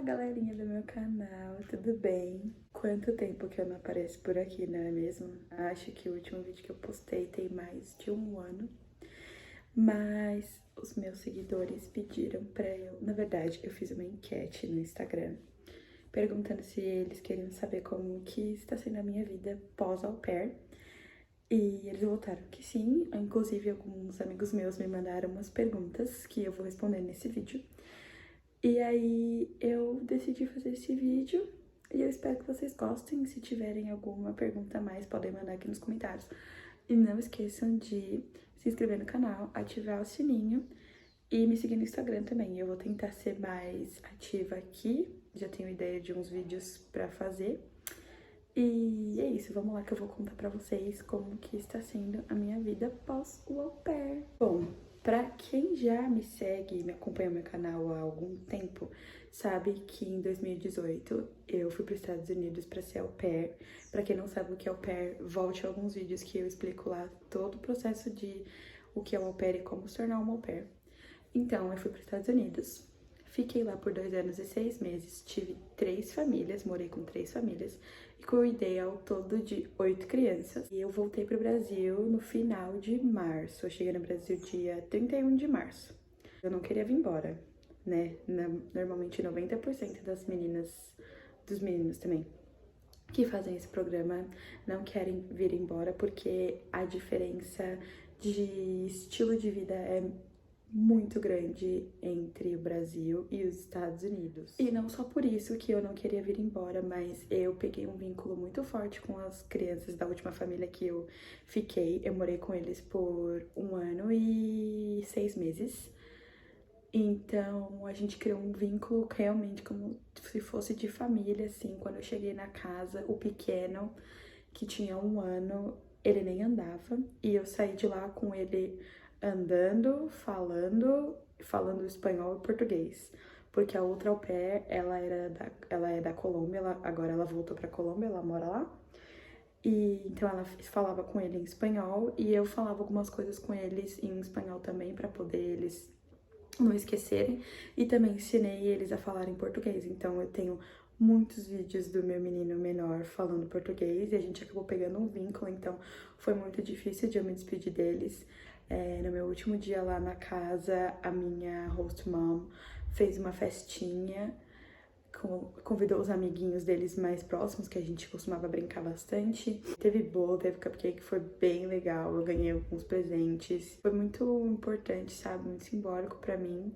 galerinha do meu canal, tudo bem? Quanto tempo que eu não apareço por aqui, não é mesmo? Acho que o último vídeo que eu postei tem mais de um ano, mas os meus seguidores pediram pra eu... Na verdade, eu fiz uma enquete no Instagram, perguntando se eles queriam saber como que está sendo a minha vida pós-au pair, e eles votaram que sim. Inclusive, alguns amigos meus me mandaram umas perguntas que eu vou responder nesse vídeo. E aí eu decidi fazer esse vídeo e eu espero que vocês gostem. Se tiverem alguma pergunta a mais, podem mandar aqui nos comentários. E não esqueçam de se inscrever no canal, ativar o sininho e me seguir no Instagram também. Eu vou tentar ser mais ativa aqui, já tenho ideia de uns vídeos pra fazer. E é isso, vamos lá que eu vou contar pra vocês como que está sendo a minha vida pós o au pair. Bom, pra quem já me segue e me acompanha no meu canal há algum tempo, sabe que em 2018 eu fui para os Estados Unidos para ser au pair. Pra quem não sabe o que é au pair, volte a alguns vídeos que eu explico lá todo o processo de o que é o au pair e como se tornar uma au pair. Então, eu fui para os Estados Unidos, fiquei lá por 2 anos e 6 meses, tive 3 famílias, morei com 3 famílias e cuidei ao todo de 8 crianças. E eu voltei pro Brasil no final de março, eu cheguei no Brasil dia 31 de março. Eu não queria vir embora, né? Normalmente 90% das meninas, dos meninos também, que fazem esse programa não querem vir embora porque a diferença de estilo de vida é muito grande entre o Brasil e os Estados Unidos. E não só por isso que eu não queria vir embora, mas eu peguei um vínculo muito forte com as crianças da última família que eu fiquei. Eu morei com eles por 1 ano e 6 meses. Então, a gente criou um vínculo realmente como se fosse de família, assim. Quando eu cheguei na casa, o pequeno, que tinha 1 ano, ele nem andava. E eu saí de lá com ele andando, falando espanhol e português. Porque a outra au pair, ela é da Colômbia, agora ela voltou pra Colômbia, ela mora lá. E então ela falava com ele em espanhol e eu falava algumas coisas com eles em espanhol também, pra poder eles não esquecerem. E também ensinei eles a falar em português. Então eu tenho muitos vídeos do meu menino menor falando português e a gente acabou pegando um vínculo, então foi muito difícil de eu me despedir deles. No meu último dia lá na casa, a minha host mom fez uma festinha, convidou os amiguinhos deles mais próximos, que a gente costumava brincar bastante. Teve bolo, teve cupcake, foi bem legal, eu ganhei alguns presentes. Foi muito importante, sabe, muito simbólico pra mim.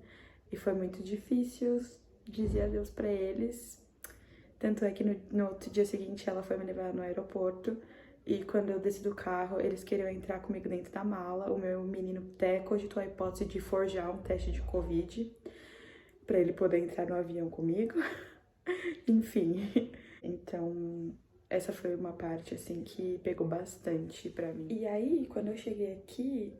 E foi muito difícil dizer adeus pra eles. Tanto é que no outro dia seguinte ela foi me levar no aeroporto. E quando eu desci do carro, eles queriam entrar comigo dentro da mala. O meu menino até cogitou a hipótese de forjar um teste de Covid pra ele poder entrar no avião comigo. Enfim, então essa foi uma parte, assim, que pegou bastante pra mim. E aí, quando eu cheguei aqui,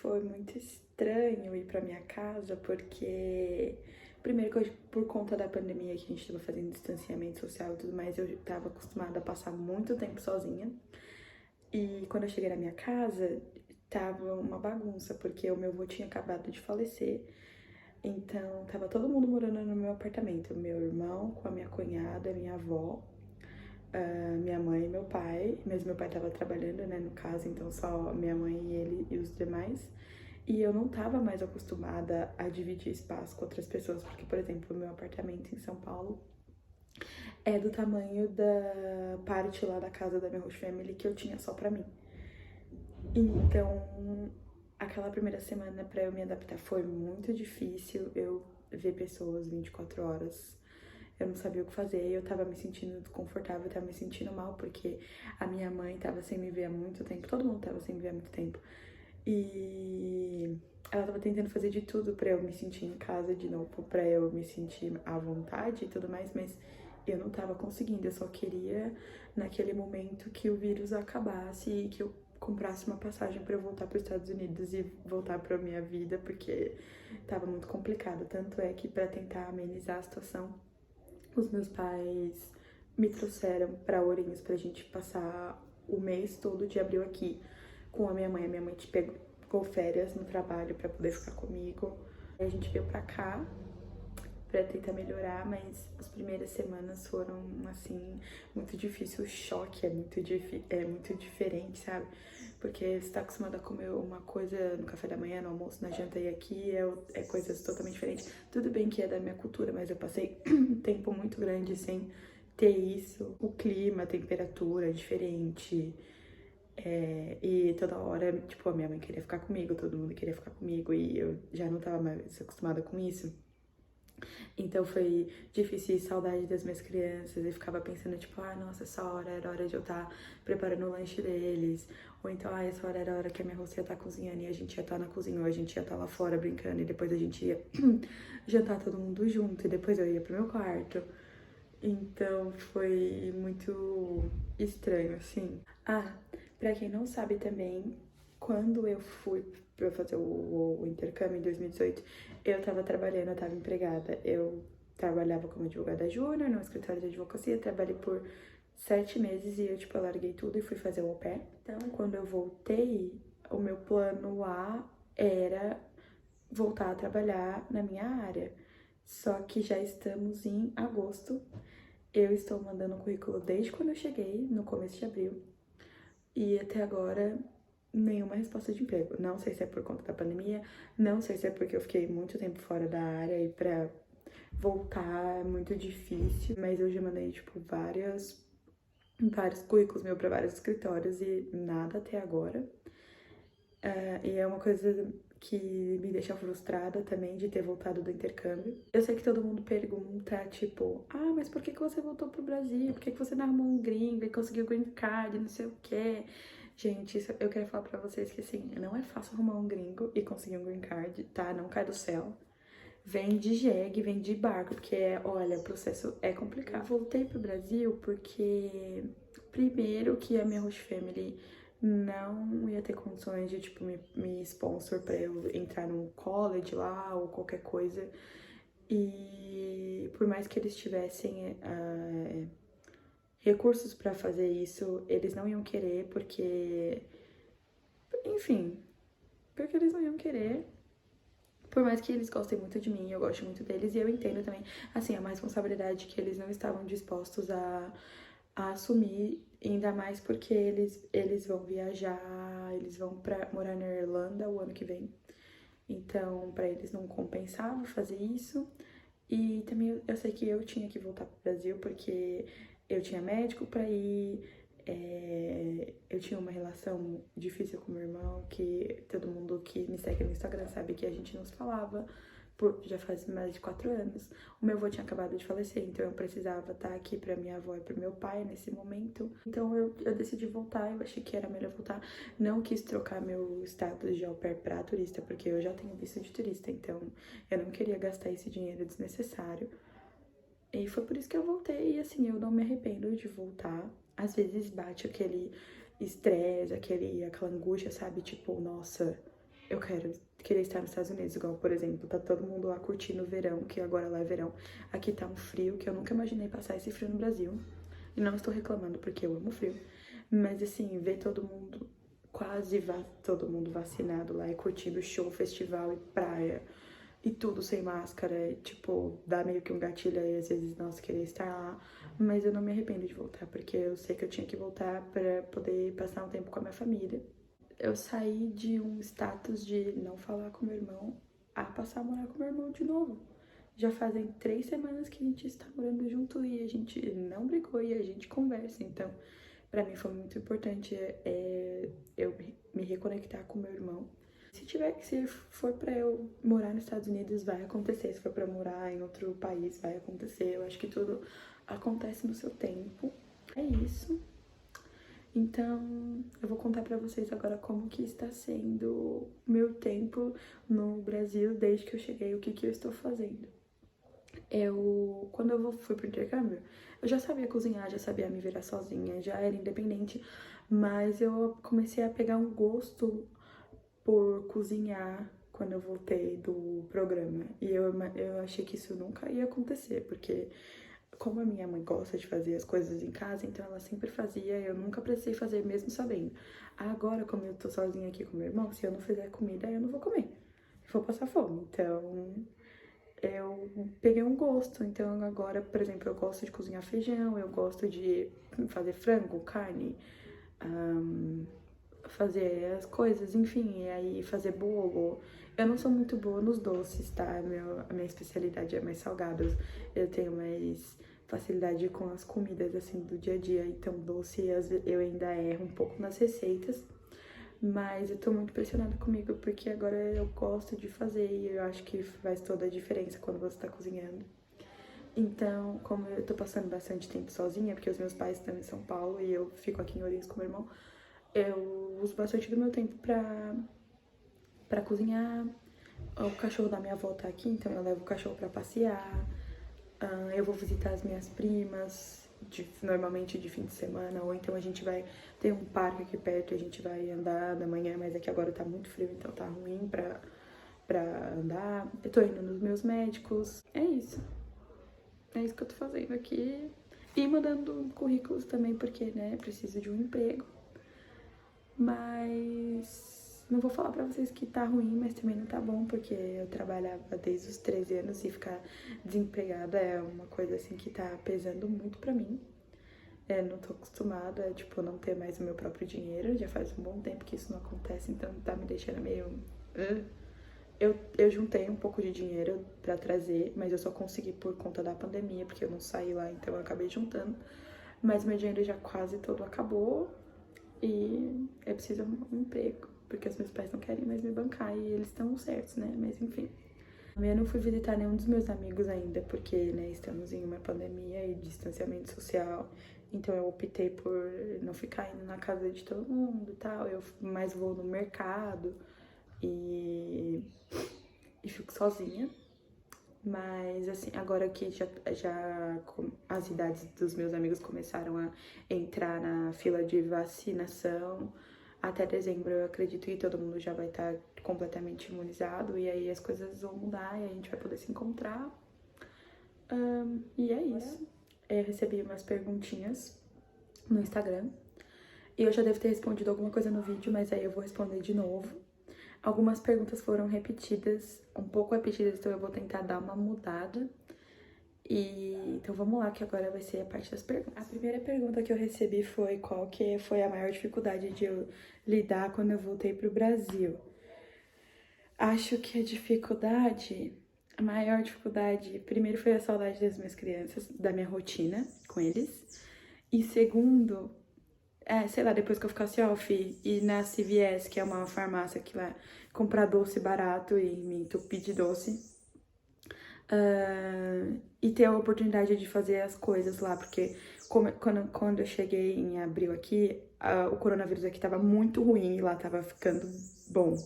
foi muito estranho ir pra minha casa, porque... Primeiro que por conta da pandemia que a gente tava fazendo distanciamento social e tudo mais, eu tava acostumada a passar muito tempo sozinha. E quando eu cheguei na minha casa, tava uma bagunça, porque o meu avô tinha acabado de falecer. Então, tava todo mundo morando no meu apartamento. Meu irmão, com a minha cunhada, minha avó, minha mãe e meu pai. Mas meu pai tava trabalhando, né, no caso, então só minha mãe e ele e os demais. E eu não tava mais acostumada a dividir espaço com outras pessoas, porque, por exemplo, o meu apartamento em São Paulo é do tamanho da parte lá da casa da minha host family que eu tinha só pra mim. Então, aquela primeira semana pra eu me adaptar foi muito difícil. Eu ver pessoas 24 horas, eu não sabia o que fazer, eu tava me sentindo desconfortável, eu tava me sentindo mal, porque a minha mãe tava sem me ver há muito tempo, todo mundo tava sem me ver há muito tempo. E ela tava tentando fazer de tudo pra eu me sentir em casa de novo, pra eu me sentir à vontade e tudo mais, mas eu não tava conseguindo. Eu só queria, naquele momento, que o vírus acabasse e que eu comprasse uma passagem pra eu voltar para os Estados Unidos e voltar pra minha vida, porque tava muito complicado. Tanto é que, pra tentar amenizar a situação, os meus pais me trouxeram pra Ourinhos pra gente passar o mês todo de abril aqui com a minha mãe. A minha mãe pegou férias no trabalho pra poder ficar comigo. Aí a gente veio pra cá pra tentar melhorar, mas as primeiras semanas foram, assim, muito difícil. O choque é muito diferente, sabe? Porque você tá acostumado a comer uma coisa no café da manhã, no almoço, na janta, e aqui é coisas totalmente diferentes. Tudo bem que é da minha cultura, mas eu passei um tempo muito grande sem ter isso. O clima, a temperatura é diferente. E toda hora, tipo, a minha mãe queria ficar comigo, todo mundo queria ficar comigo, e eu já não tava mais acostumada com isso. Então foi difícil, saudade das minhas crianças, e ficava pensando, tipo, ah, nossa, essa hora era hora de eu estar preparando o lanche deles, ou então, ah, essa hora era a hora que a minha roça ia estar cozinhando e a gente ia estar na cozinha, ou a gente ia estar lá fora brincando, e depois a gente ia jantar todo mundo junto, e depois eu ia pro meu quarto. Então foi muito estranho, assim. Ah, pra quem não sabe também, quando eu fui pra fazer o intercâmbio em 2018, eu tava trabalhando, eu tava empregada. Eu trabalhava como advogada júnior no escritório de advocacia, trabalhei por 7 meses e eu, tipo, eu larguei tudo e fui fazer o au pair. Então, quando eu voltei, o meu plano A era voltar a trabalhar na minha área. Só que já estamos em agosto. Eu estou mandando currículo desde quando eu cheguei, no começo de abril, e até agora nenhuma resposta de emprego. Não sei se é por conta da pandemia, não sei se é porque eu fiquei muito tempo fora da área e pra voltar é muito difícil, mas eu já mandei, tipo, vários currículos meus pra vários escritórios e nada até agora. E é uma coisa que me deixa frustrada também de ter voltado do intercâmbio. Eu sei que todo mundo pergunta, tipo, ah, mas por que que você voltou pro Brasil? Por que que você não arrumou um gringo e conseguiu green card, não sei o quê? Gente, isso eu quero falar pra vocês que, assim, não é fácil arrumar um gringo e conseguir um green card, tá? Não cai do céu. Vem de jegue, vem de barco, porque, olha, o processo é complicado. Eu voltei pro Brasil porque, primeiro, que a minha host family não ia ter condições de, tipo, me sponsor pra eu entrar num college lá ou qualquer coisa. E por mais que eles tivessem recursos pra fazer isso, eles não iam querer porque, enfim, porque eles não iam querer. Por mais que eles gostem muito de mim, eu gosto muito deles, e eu entendo também, assim, é uma responsabilidade que eles não estavam dispostos a assumir, ainda mais porque eles vão viajar, eles vão morar na Irlanda o ano que vem. Então, pra eles não compensava fazer isso. E também eu sei que eu tinha que voltar pro Brasil porque eu tinha médico pra ir, eu tinha uma relação difícil com meu irmão, que todo mundo que me segue no Instagram sabe que a gente não se falava, já faz mais de 4 anos. O meu avô tinha acabado de falecer, então eu precisava estar aqui pra minha avó e pro meu pai nesse momento. Então eu decidi voltar, eu achei que era melhor voltar. Não quis trocar meu status de au pair pra turista, porque eu já tenho visto de turista, então eu não queria gastar esse dinheiro desnecessário. E foi por isso que eu voltei, e assim, eu não me arrependo de voltar. Às vezes bate aquele estresse, aquela angústia, sabe? Tipo, nossa, eu queria estar nos Estados Unidos, igual, por exemplo, tá todo mundo lá curtindo o verão, que agora lá é verão. Aqui tá um frio, que eu nunca imaginei passar esse frio no Brasil. E não estou reclamando, porque eu amo frio. Mas, assim, ver todo mundo, todo mundo vacinado lá e curtindo show, festival e praia e tudo sem máscara, tipo, dá meio que um gatilho aí, às vezes, nossa, querer estar lá, mas eu não me arrependo de voltar, porque eu sei que eu tinha que voltar pra poder passar um tempo com a minha família. Eu saí de um status de não falar com meu irmão a passar a morar com meu irmão de novo. Já fazem 3 semanas que a gente está morando junto e a gente não brigou e a gente conversa, então, pra mim foi muito importante eu me reconectar com meu irmão. Se for pra eu morar nos Estados Unidos, vai acontecer. Se for pra morar em outro país, vai acontecer. Eu acho que tudo acontece no seu tempo. É isso. Então, eu vou contar pra vocês agora como que está sendo meu tempo no Brasil desde que eu cheguei, o que que eu estou fazendo. Quando eu fui pro intercâmbio, eu já sabia cozinhar, já sabia me virar sozinha, já era independente, mas eu comecei a pegar um gosto por cozinhar quando eu voltei do programa. E eu achei que isso nunca ia acontecer, porque como a minha mãe gosta de fazer as coisas em casa, então ela sempre fazia, eu nunca precisei fazer mesmo sabendo. Agora, como eu tô sozinha aqui com meu irmão, se eu não fizer comida, eu não vou comer. Eu vou passar fome. Então, eu peguei um gosto. Então agora, por exemplo, eu gosto de cozinhar feijão, eu gosto de fazer frango, carne, fazer as coisas, enfim, e aí fazer bolo. Eu não sou muito boa nos doces, tá? A minha especialidade é mais salgados. Eu tenho mais facilidade com as comidas, assim, do dia a dia. Então, doce, eu ainda erro um pouco nas receitas. Mas eu tô muito impressionada comigo, porque agora eu gosto de fazer e eu acho que faz toda a diferença quando você tá cozinhando. Então, como eu tô passando bastante tempo sozinha, porque os meus pais estão em São Paulo e eu fico aqui em Ourinhos com meu irmão, eu uso bastante do meu tempo pra cozinhar. O cachorro da minha avó tá aqui, então eu levo o cachorro pra passear. Eu vou visitar as minhas primas, normalmente de fim de semana, ou então a gente vai ter um parque aqui perto, a gente vai andar da manhã, mas é que agora tá muito frio, então tá ruim pra andar. Eu tô indo nos meus médicos. É isso. É isso que eu tô fazendo aqui. E mandando currículos também, porque, né, preciso de um emprego. Mas não vou falar pra vocês que tá ruim, mas também não tá bom, porque eu trabalhava desde os 13 anos e ficar desempregada é uma coisa assim que tá pesando muito pra mim. Não tô acostumada a, tipo, não ter mais o meu próprio dinheiro. Já faz um bom tempo que isso não acontece, então tá me deixando meio. Eu juntei um pouco de dinheiro pra trazer, mas eu só consegui por conta da pandemia, porque eu não saí lá, então eu acabei juntando. Mas meu dinheiro já quase todo acabou e eu preciso arrumar um emprego, porque os meus pais não querem mais me bancar e eles estão certos, né? Mas enfim. Eu não fui visitar nenhum dos meus amigos ainda, porque, né, estamos em uma pandemia e distanciamento social. Então eu optei por não ficar indo na casa de todo mundo e tal. Eu mais vou no mercado e fico sozinha. Mas, assim, agora que as idades dos meus amigos começaram a entrar na fila de vacinação, até dezembro eu acredito que todo mundo já vai estar completamente imunizado e aí as coisas vão mudar e a gente vai poder se encontrar. E é isso. Eu recebi umas perguntinhas no Instagram e eu já devo ter respondido alguma coisa no vídeo, mas aí eu vou responder de novo. Algumas perguntas foram repetidas, um pouco repetidas, então eu vou tentar dar uma mudada. Então vamos lá, que agora vai ser a parte das perguntas. A primeira pergunta que eu recebi foi qual que foi a maior dificuldade de eu lidar quando eu voltei pro Brasil. Acho que a maior dificuldade, primeiro foi a saudade das minhas crianças, da minha rotina com eles. E segundo, sei lá, depois que eu ficasse off e na CVS, que é uma farmácia que vai comprar doce barato e me entupir de doce. E ter a oportunidade de fazer as coisas lá, porque quando eu cheguei em abril aqui, o coronavírus aqui tava muito ruim e lá tava ficando bom.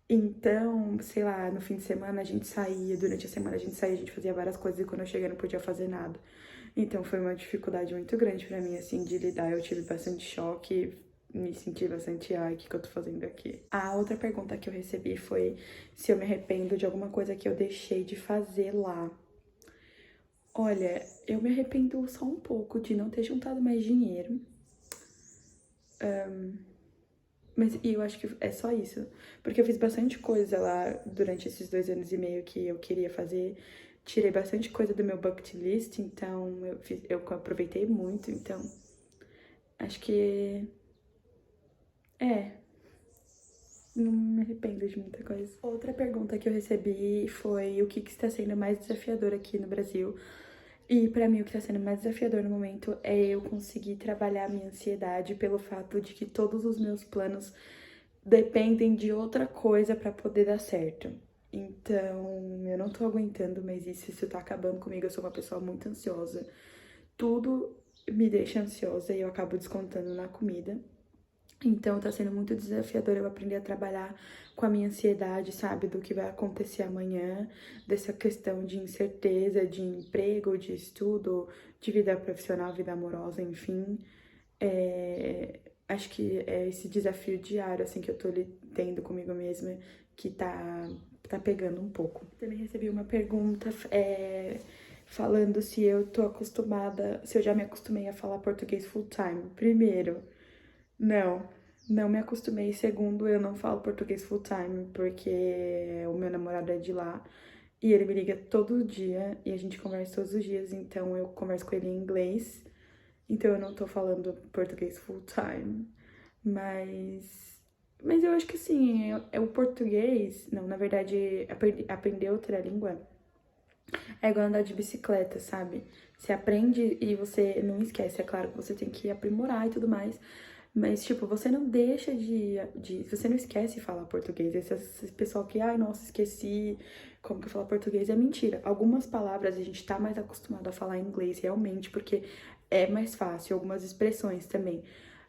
Então, sei lá, no fim de semana a gente saía, durante a semana a gente saía, a gente fazia várias coisas e quando eu cheguei não podia fazer nada. Então foi uma dificuldade muito grande pra mim, assim, de lidar. Eu tive bastante choque, me senti bastante, ai, o que eu tô fazendo aqui? A outra pergunta que eu recebi foi se eu me arrependo de alguma coisa que eu deixei de fazer lá. Olha, eu me arrependo só um pouco de não ter juntado mais dinheiro. Mas eu acho que é só isso. Porque eu fiz bastante coisa lá durante esses 2 anos e meio que eu queria fazer. Tirei bastante coisa do meu bucket list, então eu aproveitei muito, então acho que não me arrependo de muita coisa. Outra pergunta que eu recebi foi o que está sendo mais desafiador aqui no Brasil. E pra mim o que tá sendo mais desafiador no momento é eu conseguir trabalhar a minha ansiedade pelo fato de que todos os meus planos dependem de outra coisa pra poder dar certo. Então, eu não tô aguentando mais isso tá acabando comigo. Eu sou uma pessoa muito ansiosa. Tudo me deixa ansiosa e eu acabo descontando na comida. Então tá sendo muito desafiador eu aprender a trabalhar com a minha ansiedade, sabe? Do que vai acontecer amanhã, dessa questão de incerteza, de emprego, de estudo, de vida profissional, vida amorosa, enfim. Acho que é esse desafio diário, assim, que eu tô tendo comigo mesma, que tá pegando um pouco. Também recebi uma pergunta falando se eu tô acostumada, se eu já me acostumei a falar português full time. Primeiro, não me acostumei. Segundo, eu não falo português full time, porque o meu namorado é de lá E ele me liga todo dia e a gente conversa todos os dias, então eu converso com ele em inglês. Então eu não tô falando português full time. Mas eu acho que assim, é o português. Não, na verdade, aprender outra língua é igual andar de bicicleta, sabe? Você aprende e você não esquece. É claro que você tem que aprimorar e tudo mais. Mas, tipo, você não deixa você não esquece de falar português. Esse pessoal que, ai, nossa, esqueci como que eu falo português, é mentira. Algumas palavras a gente tá mais acostumado a falar em inglês, realmente, porque é mais fácil. Algumas expressões também.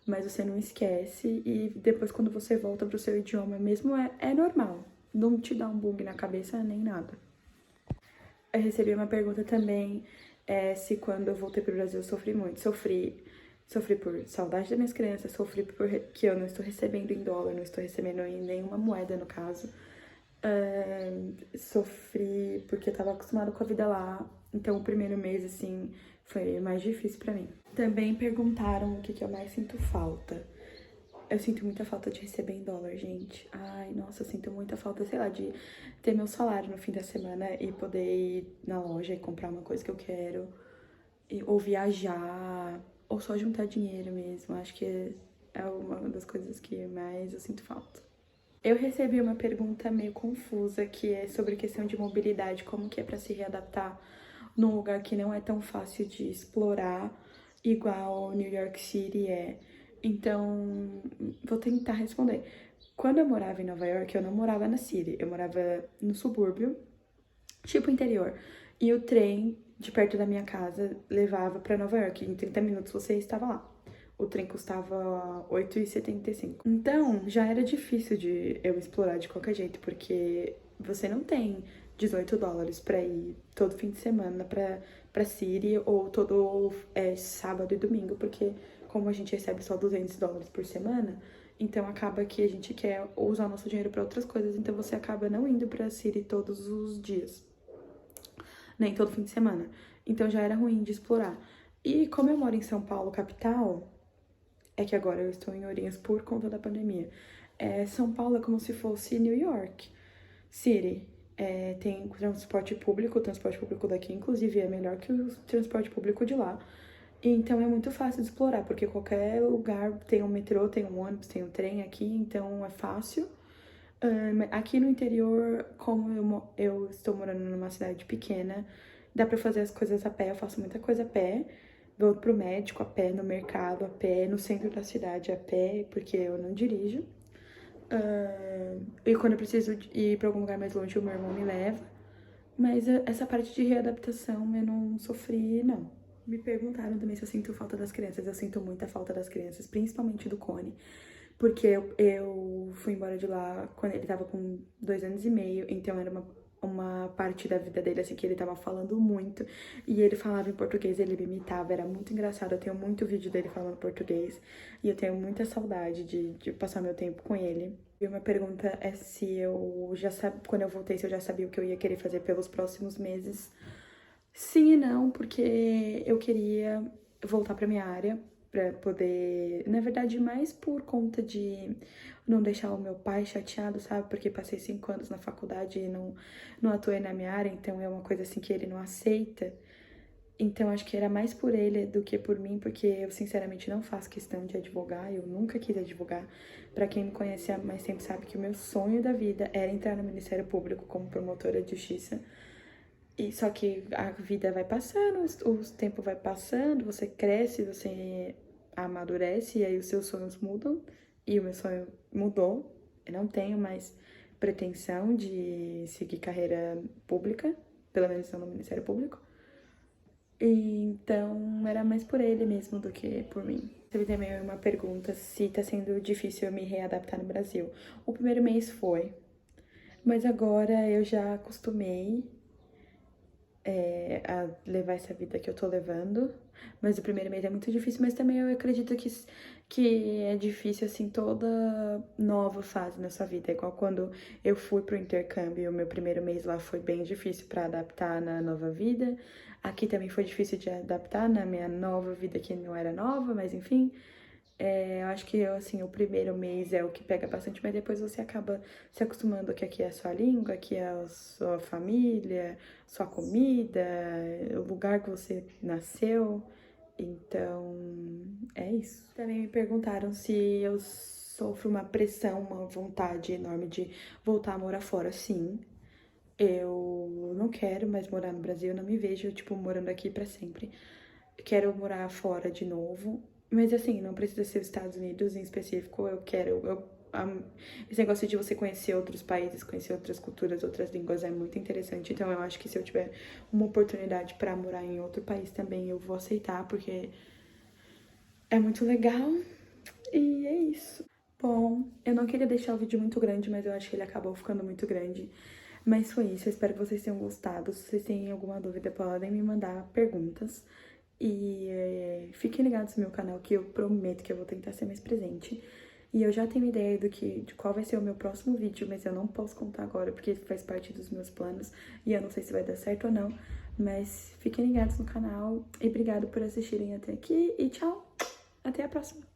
Mas você não esquece e depois, quando você volta pro seu idioma mesmo, é normal. Não te dá um bug na cabeça nem nada. Eu recebi uma pergunta também, se quando eu voltei pro Brasil eu sofri muito. Sofri por saudade das minhas crianças, sofri por que eu não estou recebendo em dólar, não estou recebendo em nenhuma moeda, no caso. Sofri porque eu tava acostumada com a vida lá, então o primeiro mês, assim, foi mais difícil pra mim. Também perguntaram o que eu mais sinto falta. Eu sinto muita falta de receber em dólar, gente. Ai, nossa, eu sinto muita falta, sei lá, de ter meu salário no fim da semana e poder ir na loja e comprar uma coisa que eu quero, ou viajar, ou só juntar dinheiro mesmo. Acho que é uma das coisas que mais eu sinto falta. Eu recebi uma pergunta meio confusa, que é sobre questão de mobilidade, como que é para se readaptar num lugar que não é tão fácil de explorar, igual New York City é. Então, vou tentar responder. Quando eu morava em Nova York, eu não morava na City, eu morava no subúrbio, tipo interior. E o trem de perto da minha casa levava pra Nova York. Em 30 minutos você estava lá. O trem custava R$ 8,75. Então, já era difícil de eu explorar de qualquer jeito, porque você não tem US$ 18 pra ir todo fim de semana pra City ou todo sábado e domingo, porque como a gente recebe só US$ 200 por semana, então acaba que a gente quer usar nosso dinheiro pra outras coisas, então você acaba não indo pra City todos os dias, nem todo fim de semana. Então já era ruim de explorar. E como eu moro em São Paulo, capital, é que agora eu estou em Ourinhos por conta da pandemia. São Paulo é como se fosse New York City. Tem o transporte público daqui, inclusive, é melhor que o transporte público de lá. Então é muito fácil de explorar, porque qualquer lugar tem um metrô, tem um ônibus, tem um trem aqui, então é fácil. Aqui no interior, como eu estou morando numa cidade pequena, dá pra fazer as coisas a pé, eu faço muita coisa a pé. Vou pro médico a pé, no mercado a pé, no centro da cidade a pé, porque eu não dirijo. E quando eu preciso ir pra algum lugar mais longe, o meu irmão me leva. Mas essa parte de readaptação eu não sofri, não. Me perguntaram também se eu sinto falta das crianças. Eu sinto muita falta das crianças, principalmente do Cone. Porque eu fui embora de lá quando ele tava com 2 anos e meio, então era uma parte da vida dele, assim, que ele tava falando muito. E ele falava em português, ele me imitava, era muito engraçado. Eu tenho muito vídeo dele falando português. E eu tenho muita saudade de passar meu tempo com ele. E uma pergunta é se eu já sabia, quando eu voltei, se eu já sabia o que eu ia querer fazer pelos próximos meses. Sim e não, porque eu queria voltar pra minha área, pra poder, na verdade, mais por conta de não deixar o meu pai chateado, sabe? Porque passei 5 anos na faculdade e não atuei na minha área, então é uma coisa assim que ele não aceita. Então acho que era mais por ele do que por mim, porque eu sinceramente não faço questão de advogar, eu nunca quis advogar. Pra quem me conhece há mais tempo sabe que o meu sonho da vida era entrar no Ministério Público como promotora de justiça. E só que a vida vai passando, o tempo vai passando, você cresce, você amadurece e aí os seus sonhos mudam. E o meu sonho mudou. Eu não tenho mais pretensão de seguir carreira pública, pelo menos não no Ministério Público. Então era mais por ele mesmo do que por mim. Teve também uma pergunta se tá sendo difícil eu me readaptar no Brasil. O primeiro mês foi, mas agora eu já acostumei a levar essa vida que eu tô levando. Mas o primeiro mês é muito difícil, mas também eu acredito que é difícil, assim, toda nova fase na sua vida. É igual quando eu fui pro intercâmbio, o meu primeiro mês lá foi bem difícil pra adaptar na nova vida. Aqui também foi difícil de adaptar na minha nova vida, que não era nova, mas enfim. Eu acho que, assim, o primeiro mês é o que pega bastante, mas depois você acaba se acostumando que aqui é a sua língua, aqui é a sua família, sua comida, o lugar que você nasceu. Então, é isso. Também me perguntaram se eu sofro uma pressão, uma vontade enorme de voltar a morar fora. Sim, eu não quero mais morar no Brasil, eu não me vejo, tipo, morando aqui pra sempre. Quero morar fora de novo, mas assim, não precisa ser os Estados Unidos em específico, eu quero... esse negócio de você conhecer outros países, conhecer outras culturas, outras línguas é muito interessante. Então eu acho que se eu tiver uma oportunidade pra morar em outro país também, eu vou aceitar, porque é muito legal. E é isso. Bom, eu não queria deixar o vídeo muito grande, mas eu acho que ele acabou ficando muito grande. Mas foi isso, eu espero que vocês tenham gostado. Se vocês têm alguma dúvida, podem me mandar perguntas. E fiquem ligados no meu canal, que eu prometo que eu vou tentar ser mais presente. E eu já tenho ideia de qual vai ser o meu próximo vídeo, mas eu não posso contar agora, porque faz parte dos meus planos. E eu não sei se vai dar certo ou não. Mas fiquem ligados no canal. E obrigado por assistirem até aqui. E tchau! Até a próxima!